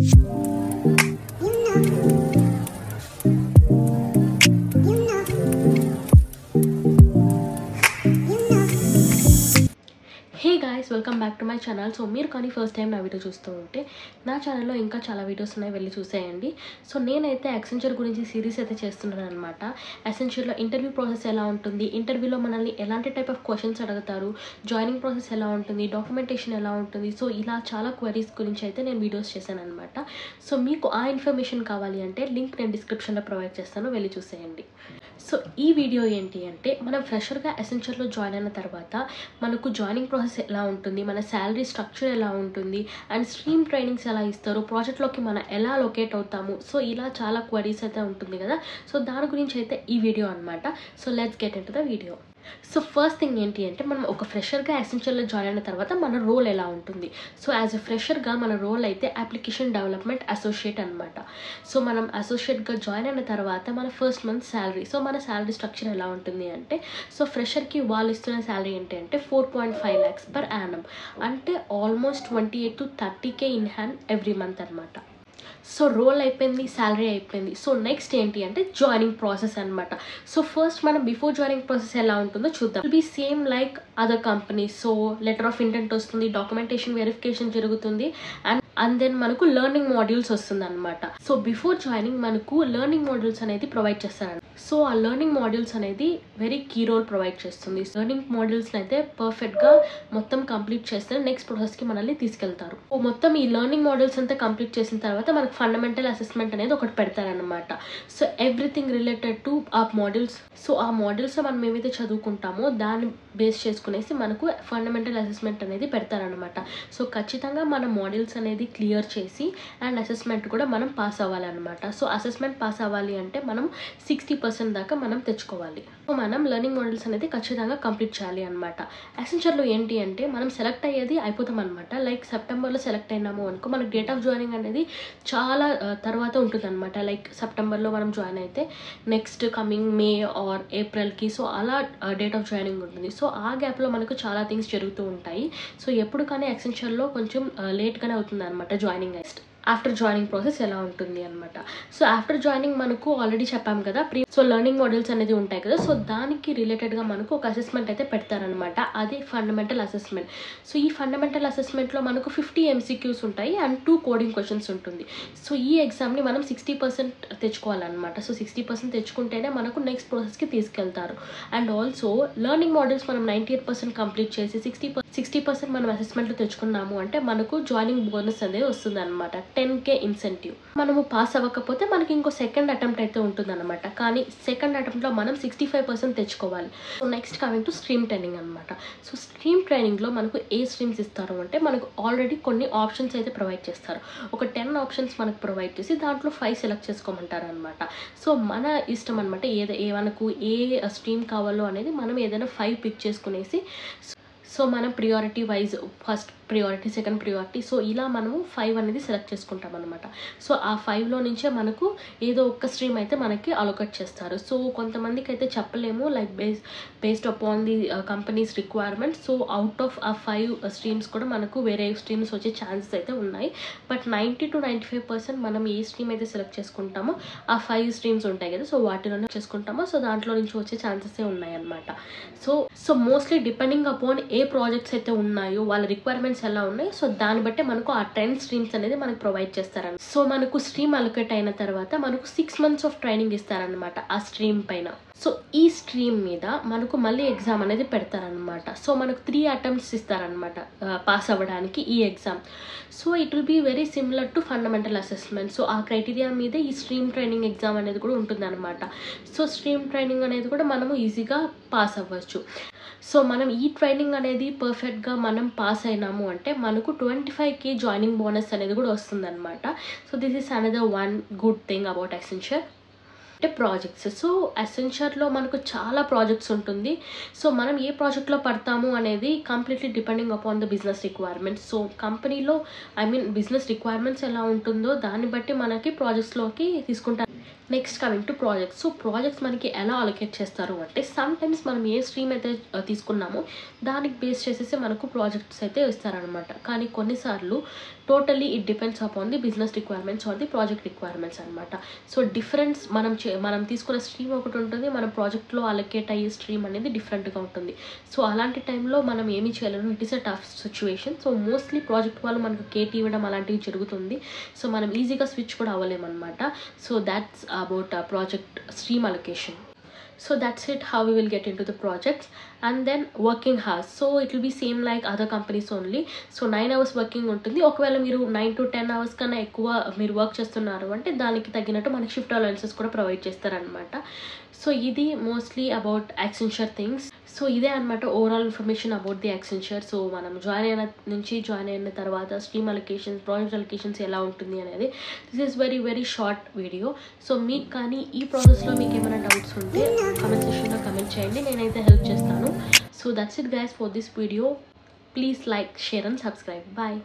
Hey guys, welcome back to my channel. So మీరు కానీ first time నా video చూస్తూ ఉంటే నా ఛానల్లో ఇంకా చాలా వీడియోస్ ఉన్నాయి, వెళ్ళి చూసేయండి. సో నేనైతే యాక్సెంచర్ గురించి సిరీస్ అయితే చేస్తున్నాను అనమాట. యాక్సెంచర్లో ఇంటర్వ్యూ ప్రాసెస్ ఎలా ఉంటుంది, ఇంటర్వ్యూలో మనల్ని ఎలాంటి టైప్ ఆఫ్ క్వశ్చన్స్ అడుగుతారు, జాయినింగ్ ప్రాసెస్ ఎలా ఉంటుంది, డాక్యుమెంటేషన్ ఎలా ఉంటుంది, సో ఇలా చాలా క్వరీస్ గురించి అయితే నేను వీడియోస్ చేశాను అనమాట. సో మీకు ఆ ఇన్ఫర్మేషన్ కావాలి అంటే లింక్ నేను డిస్క్రిప్షన్లో ప్రొవైడ్ చేస్తాను, వెళ్ళి చూసేయండి. సో ఈ వీడియో ఏంటి అంటే, మనం ఫ్రెషర్గా యాక్సెంచర్లో జాయిన్ అయిన తర్వాత మనకు జాయినింగ్ ప్రాసెస్ ఎలా ఉంటుంది, మన శాలరీ స్ట్రక్చర్ ఎలా ఉంటుంది, అండ్ స్ట్రీమ్ ట్రైనింగ్స్ ఎలా ఇస్తారు, ప్రాజెక్ట్లోకి మనం ఎలా లొకేట్ అవుతాము, సో ఇలా చాలా క్వరీస్ అయితే ఉంటుంది కదా. సో దాని గురించి అయితే ఈ వీడియో అనమాట. So let's get in to the video. So first thing ఏంటి అంటే, మనం ఒక ఫ్రెషర్గా యాక్సెంచర్లో జాయిన్ అయిన తర్వాత మన రోల్ ఎలా ఉంటుంది. సో యాజ్ ఎ ఫ్రెషర్గా మన రోల్ అయితే అప్లికేషన్ డెవలప్మెంట్ అసోసియేట్ అనమాట. సో మనం అసోసియేట్గా జాయిన్ అయిన తర్వాత మన ఫస్ట్ మంత్ శాలరీ, సో మన శాలరీ స్ట్రక్చర్ ఎలా ఉంటుంది అంటే, సో ఫ్రెషర్కి వాళ్ళు ఇస్తున్న శాలరీ ఏంటి అంటే 4.5 lakhs per annum, అంటే almost 28 to 30K in hand every month అనమాట. సో రోల్ అయిపోయింది, శాలరీ అయిపోయింది. సో నెక్స్ట్ ఏంటి అంటే జాయినింగ్ ప్రాసెస్ అనమాట. సో ఫస్ట్ మనం బిఫోర్ జాయినింగ్ ప్రాసెస్ ఎలా ఉంటుందో చూద్దాం. Will be same like other company. So letter of intent వస్తుంది, డాక్యుమెంటేషన్ వెరిఫికేషన్ జరుగుతుంది, అండ్ దెన్ మనకు లెర్నింగ్ మాడ్యూల్స్ వస్తుంది అనమాట. సో బిఫోర్ జాయినింగ్ మనకు లెర్నింగ్ మాడ్యూల్స్ అనేది ప్రొవైడ్ చేస్తారు. సో ఆ లెర్నింగ్ మాడ్యూల్స్ అనేది వెరీ కీ రోల్ ప్రొవైడ్ చేస్తుంది. లెర్నింగ్ మాడ్యూల్స్ అయితే పర్ఫెక్ట్గా మొత్తం కంప్లీట్ చేస్తే నెక్స్ట్ ప్రాసెస్కి మనల్ని తీసుకెళ్తారు. సో మొత్తం ఈ లెర్నింగ్ మాడ్యూల్స్ అంతా కంప్లీట్ చేసిన తర్వాత మనకు ఫండమెంటల్ అసెస్మెంట్ అనేది ఒకటి పెడతారనమాట. సో ఎవ్రీథింగ్ రిలేటెడ్ టు ఆ మాడ్యూల్స్. సో ఆ మాడ్యూల్స్లో మనం ఏమైతే చదువుకుంటామో దాన్ని బేస్ చేసుకునేసి మనకు ఫండమెంటల్ అసెస్మెంట్ అనేది పెడతారనమాట. సో ఖచ్చితంగా మన మాడ్యూల్స్ అనేది క్లియర్ చేసి అండ్ అసెస్మెంట్ కూడా మనం పాస్ అవ్వాలన్నమాట. సో అసెస్మెంట్ పాస్ అవ్వాలి అంటే మనం 60% దాకా మనం తెచ్చుకోవాలి. సో మనం లెర్నింగ్ మాడ్యూల్స్ అనేది ఖచ్చితంగా కంప్లీట్ చేయాలి అనమాట. యాక్సెంచర్లో ఏంటి అంటే మనం సెలెక్ట్ అయ్యేది అయిపోతాం అనమాట. లైక్ సెప్టెంబర్లో సెలెక్ట్ అయినాము అనుకో, మనకు డేట్ ఆఫ్ జాయినింగ్ అనేది చాలా తర్వాత ఉంటుంది అనమాట. లైక్ సెప్టెంబర్లో మనం జాయిన్ అయితే నెక్స్ట్ కమింగ్ మే ఆర్ ఏప్రిల్కి సో అలా డేట్ ఆఫ్ జాయినింగ్ ఉంటుంది. సో ఆ గ్యాప్లో మనకు చాలా థింగ్స్ జరుగుతూ ఉంటాయి. సో ఎప్పుడు కానీ యాక్సెంచర్లో కొంచెం లేట్గానే అవుతుంది అనమాట జాయినింగ్. ఆఫ్టర్ జాయినింగ్ ప్రాసెస్ ఎలా ఉంటుంది అనమాట. సో ఆఫ్టర్ జాయినింగ్ మనకు ఆల్రెడీ చెప్పాం కదా సో లెర్నింగ్ మాడ్యూల్స్ అనేది ఉంటాయి కదా. సో దానికి రిలేటెడ్గా మనకు ఒక అసెస్మెంట్ అయితే పెడతారనమాట. అది ఫండమెంటల్ అసెస్మెంట్. సో ఈ ఫండమెంటల్ అసెస్మెంట్లో మనకు 50 MCQs ఉంటాయి అండ్ 2 కోడింగ్ క్వశ్చన్స్ ఉంటుంది. సో ఈ ఎగ్జామ్ని మనం 60% తెచ్చుకోవాలన్నమాట. సో 60% తెచ్చుకుంటేనే మనకు నెక్స్ట్ ప్రాసెస్కి తీసుకెళ్తారు. అండ్ ఆల్సో లెర్నింగ్ మాడ్యూల్స్ మనం 98% కంప్లీట్ చేసి 60% మనం అసెస్మెంట్లో తెచ్చుకున్నాము అంటే మనకు జాయినింగ్ బోనస్ అనేది వస్తుంది అనమాట, 10K ఇన్సెంటివ్. మనము పాస్ అవ్వకపోతే మనకి ఇంకో సెకండ్ అటెంప్ట్ అయితే ఉంటుంది అనమాట. కానీ సెకండ్ అటెంప్ట్లో మనం 65% తెచ్చుకోవాలి. So next coming to stream training అనమాట. సో స్ట్రీమ్ ట్రైనింగ్లో మనకు ఏ స్ట్రీమ్స్ ఇస్తారు అంటే, మనకు ఆల్రెడీ కొన్ని ఆప్షన్స్ అయితే ప్రొవైడ్ చేస్తారు. ఒక 10 ఆప్షన్స్ మనకు ప్రొవైడ్ చేసి దాంట్లో 5 సెలెక్ట్ చేసుకోమంటారు అనమాట. సో మన ఇష్టం అనమాట, మనకు ఏ స్ట్రీమ్ కావాలో అనేది మనం ఏదైనా 5 పిక్ చేసుకునేసి సో మనం priority wise first priority, second priority, so ఇలా మనము 5 అనేది సెలెక్ట్ చేసుకుంటాం అనమాట. సో ఆ 5లో నుంచే మనకు ఏదో ఒక్క స్ట్రీమ్ అయితే మనకి అలొకేట్ చేస్తారు. సో కొంతమందికి అయితే చెప్పలేము, like based upon the companies requirement. So out of ఆ 5 స్ట్రీమ్స్ కూడా మనకు వేరే స్ట్రీమ్స్ వచ్చే ఛాన్సెస్ అయితే ఉన్నాయి. బట్ 90 to 95% మనం ఏ స్ట్రీమ్ అయితే సెలెక్ట్ చేసుకుంటామో ఆ 5 స్ట్రీమ్స్ ఉంటాయి కదా, సో వాటిలోనే చేసుకుంటామో సో దాంట్లో నుంచి వచ్చే ఛాన్సెస్ ఉన్నాయి అనమాట. సో మోస్ట్లీ డిపెండింగ్ అపాన్ ఏ ప్రాజెక్ట్స్ అయితే ఉన్నాయో, వాళ్ళ రిక్వైర్మెంట్స్ ఎలా ఉన్నాయి, సో దాన్ని బట్టి మనకు ఆ 10 స్ట్రీమ్స్ అనేది మనకు ప్రొవైడ్ చేస్తారన్నమాట. సో మనకు స్ట్రీమ్ అలొకేట్ అయిన తర్వాత మనకు 6 months ఆఫ్ ట్రైనింగ్ ఇస్తారనమాట ఆ స్ట్రీమ్ పైన. సో ఈ స్ట్రీమ్ మీద మనకు మళ్ళీ ఎగ్జామ్ అనేది పెడతారనమాట. సో మనకు 3 attempts ఇస్తారనమాట పాస్ అవ్వడానికి ఈ exam. So it will be very similar to fundamental assessment. So ఆ క్రైటీరియా మీద ఈ స్ట్రీమ్ ట్రైనింగ్ ఎగ్జామ్ అనేది కూడా ఉంటుంది అనమాట. సో స్ట్రీమ్ ట్రైనింగ్ అనేది కూడా మనము ఈజీగా పాస్ అవ్వచ్చు. సో మనం ఈ ట్రైనింగ్ అనేది పర్ఫెక్ట్గా మనం పాస్ అయినాము అంటే మనకు 25K జాయినింగ్ బోనస్ అనేది కూడా వస్తుంది అనమాట. So this is another one good thing about Accenture. అంటే ప్రాజెక్ట్స్. సో యాక్సెంచర్లో మనకు చాలా ప్రాజెక్ట్స్ ఉంటుంది. సో మనం ఏ ప్రాజెక్ట్లో పడతాము అనేది completely depending upon the business requirements. So కంపెనీలో బిజినెస్ రిక్వైర్మెంట్స్ ఎలా ఉంటుందో దాన్ని బట్టి మనకి ప్రాజెక్ట్స్లోకి తీసుకుంటారు. Next coming to projects. So projects మనకి ఎలా అలొకేట్ చేస్తారు అంటే, సమ్ టైమ్స్ మనం ఏ స్ట్రీమ్ అయితే తీసుకున్నామో దానికి బేస్ చేసేసి మనకు ప్రాజెక్ట్స్ అయితే ఇస్తారనమాట. కానీ కొన్నిసార్లు totally it depends upon the business requirements or the project requirements అనమాట. సో డిఫరెన్స్ మనం తీసుకున్న స్ట్రీమ్ ఒకటి ఉంటుంది, మన ప్రాజెక్ట్లో అలొకేట్ అయ్యే స్ట్రీమ్ అనేది డిఫరెంట్గా ఉంటుంది. సో అలాంటి టైంలో మనం ఏమీ చేయలేము, it is a tough situation. So mostly project వాళ్ళు మనకు కేటీ ఇవ్వడం అలాంటివి జరుగుతుంది. సో మనం ఈజీగా స్విచ్ కూడా అవ్వలేమన్నమాట. So that's about project stream allocation. So that's it, how we will get into the projects. And then working hours, so it will be same like other companies only. So 9 hours working ఉంటుంది. ఒకవేళ మీరు 9 to 10 hours కన్నా ఎక్కువ మీరు work చేస్తున్నారు అంటే దానికి తగ్గినట్టు మనకి షిఫ్ట్ అలవెన్సెస్ కూడా ప్రొవైడ్ చేస్తారనమాట. సో ఇది mostly about Accenture things. So ఇదే అనమాట overall information about the Accenture. So మనం జాయిన్ అయిన తర్వాత స్ట్రీమ్ అలొకేషన్స్, ప్రాజెక్ట్ అలొకేషన్స్ ఎలా ఉంటుంది అనేది. This is very very short video. So మీకు కానీ ఈ ప్రాసెస్లో మీకు ఏమైనా డౌట్స్ ఉంటే కామెంట్ సెక్షన్లో కమెంట్ చేయండి, నేనైతే హెల్ప్ చేస్తాను. So that's it guys for this video. Please like, share and subscribe. Bye.